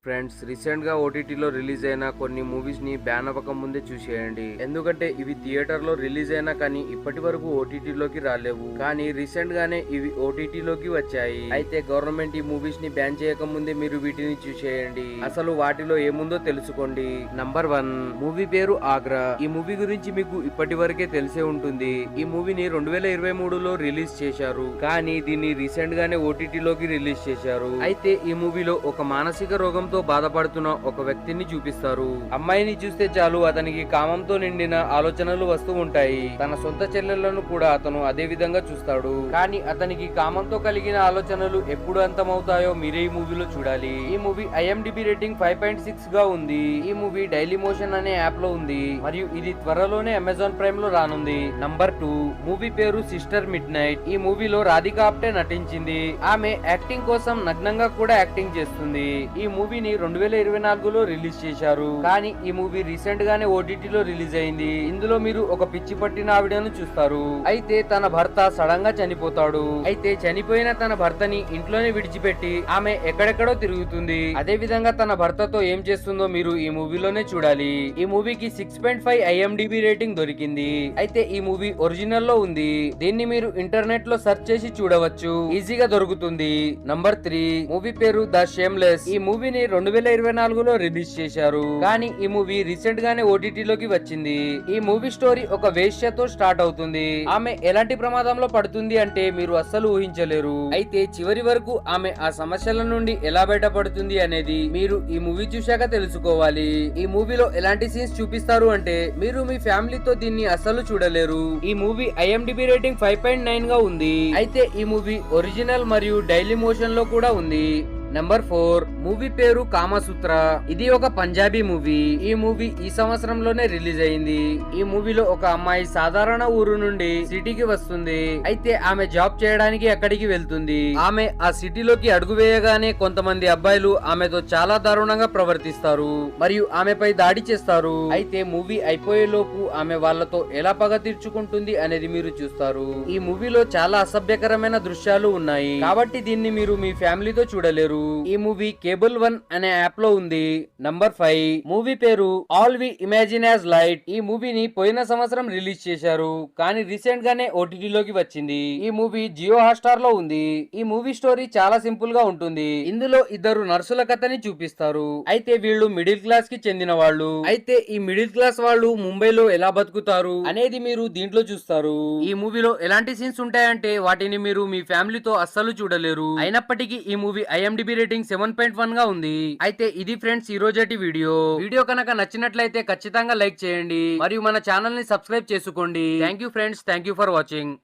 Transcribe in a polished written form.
Friends, recent గా ఓటీటీలో release అయిన కొన్ని మూవీస్ ని బ్యాన్ అవ్వక ముందే చూసేయండి. ఎందుకంటే ఇవి థియేటర్ లో రిలీజ్ అయినా కానీ ఇప్పటి వరకు ఓటీటీలోకి రాలేవు. కానీ రీసెంట్ గానే ఇవి ఓటీటీలోకి వచ్చాయి. అయితే గవర్నమెంట్ ఈ మూవీస్ ని బ్యాన్ చేయక ముందే మీరు వీటిని చూసేయండి. అసలు వాటిలో ఏముందో తెలుసుకోండి. నంబర్ 1 మూవీ పేరు ఆగ్రా. ఈ మూవీ గురించి మీకు ఇప్పటి వరకే తెలిసే ఉంటుంది. ఈ మూవీని 2023లో రిలీజ్ చేశారు. కానీ దీన్ని రీసెంట్ గానే ఓటీటీలోకి రిలీజ్ చేశారు. అయితే ఈ మూవీలో ఒక మానసిక రోగంతో బాధపడుతున్న ఒక వ్యక్తిని చూపిస్తారు. అమ్మాయిని చూస్తే చాలు అతనికి కామంతో నిండిన ఆలోచనలు వస్తూ ఉంటాయి. తన సొంత చెల్లెళ్లను కూడా అతను అదే విధంగా చూస్తాడు. కానీ అతనికి కామంతో కలిగిన ఆలోచనలు ఎప్పుడు అంతమవుతాయో మీరే ఈ మూవీలో చూడాలి. ఈ మూవీ IMDb రేటింగ్ 5.6 గా ఉంది. ఈ మూవీ డైలీ మోషన్ అనే యాప్ లో ఉంది మరియు ఇది త్వరలోనే అమెజాన్ ప్రైమ్ లో రానుంది. నంబర్ 2 మూవీ పేరు సిస్టర్ మిడ్ నైట్. ఈ మూవీలో రాధికా ఆప్టే నటించింది. ఆమె యాక్టింగ్ కోసం నగ్నంగా కూడా యాక్టింగ్ చేస్తుంది. ఈ మూవీని 2024లో రిలీజ్ చేశారు. కానీ ఈ మూవీ రీసెంట్ గానే ఓటీటీలో రిలీజ్ అయింది. ఇందులో మీరు ఒక పిచ్చి పట్టిన ఆవిడను చూస్తారు. అయితే తన భర్త సడన్ గా చనిపోతాడు. అయితే చనిపోయిన తన భర్తని ఇంట్లోనే విడిచిపెట్టి ఆమె ఎక్కడెక్కడో తిరుగుతుంది. అదే విధంగా తన భర్తతో ఏం చేస్తుందో మీరు ఈ మూవీలోనే చూడాలి. ఈ మూవీకి 6.5 IMDb రేటింగ్ దొరికింది. అయితే ఈ మూవీ ఒరిజినల్ లో ఉంది. దీన్ని మీరు ఇంటర్నెట్ లో సెర్చ్ చేసి చూడవచ్చు. ఈజీగా దొరుకుతుంది. నంబర్ 3 మూవీ పేరు ద షేమ్లెస్. ఈ మూవీని 2024లో రిలీజ్ చేశారు. కానీ ఈ మూవీ రీసెంట్ గానే ఓటీటీలోకి వచ్చింది. ఈ మూవీ స్టోరీ ఒక వేశ్యతో స్టార్ట్ అవుతుంది. ఆమె ఎలాంటి ప్రమాదంలో పడుతుంది అంటే మీరు అస్సలు ఊహించలేరు. అయితే చివరి వరకు ఆమె ఆ సమస్యల నుండి ఎలా బయటపడుతుంది అనేది మీరు ఈ మూవీ చూశాక తెలుసుకోవాలి. ఈ మూవీలో ఎలాంటి సీన్స్ చూపిస్తారు అంటే మీరు మీ ఫ్యామిలీతో దీన్ని అస్సలు చూడలేరు. ఈ మూవీ IMDb రేటింగ్ 5.9 గా ఉంది. అయితే ఈ మూవీ ఒరిజినల్ మరియు డైలీ మోషన్ లో కూడా ఉంది. నంబర్ 4 మూవీ పేరు కామసూత్ర. ఇది ఒక పంజాబీ మూవీ. ఈ మూవీ ఈ సంవత్సరంలోనే రిలీజ్ అయింది. ఈ మూవీలో ఒక అమ్మాయి సాధారణ ఊరు నుండి సిటీకి వస్తుంది. అయితే ఆమె జాబ్ చేయడానికి అక్కడికి వెళ్తుంది. ఆమె ఆ సిటీలోకి అడుగు వేయగానే కొంతమంది అబ్బాయిలు ఆమెతో చాలా దారుణంగా ప్రవర్తిస్తారు మరియు ఆమెపై దాడి చేస్తారు. అయితే మూవీ అయిపోయే లోపు ఆమె వాళ్ళతో ఎలా పగ తీర్చుకుంటుంది అనేది మీరు చూస్తారు. ఈ మూవీలో చాలా అసభ్యకరమైన దృశ్యాలు ఉన్నాయి కాబట్టి దీన్ని మీరు మీ ఫ్యామిలీతో చూడలేరు. ఈ మూవీ కేబుల్ 1 అనే యాప్ లో ఉంది. నంబర్ 5 మూవీ పేరు all we imagine as light. ఈ మూవీని పోయిన సంవత్సరం రిలీజ్ చేశారు. కానీ రీసెంట్ గానే ఓటీటీలోకి వచ్చింది. ఈ మూవీ జియో హాట్స్టార్ లో ఉంది. ఈ మూవీ స్టోరీ చాలా సింపుల్ గా ఉంటుంది. ఇందులో ఇద్దరు నర్సుల కథని చూపిస్తారు. అయితే వీళ్ళు మిడిల్ క్లాస్ కి చెందిన వాళ్ళు. అయితే ఈ మిడిల్ క్లాస్ వాళ్ళు ముంబైలో ఎలా బతుకుతారు అనేది మీరు దీంట్లో చూస్తారు. ఈ మూవీలో ఎలాంటి సీన్స్ ఉంటాయంటే వాటిని మీరు మీ ఫ్యామిలీతో అస్సలు చూడలేరు. అయినప్పటికీ ఈ మూవీ IMDb రేటింగ్ 7.1 గా ఉంది. అయితే ఇది ఫ్రెండ్స్ ఈ రోజటి వీడియో కనుక నచ్చినట్లయితే ఖచ్చితంగా లైక్ చేయండి మరియు మన ఛానల్ ని సబ్స్క్రైబ్ చేసుకోండి. Thank you friends, thank you for watching.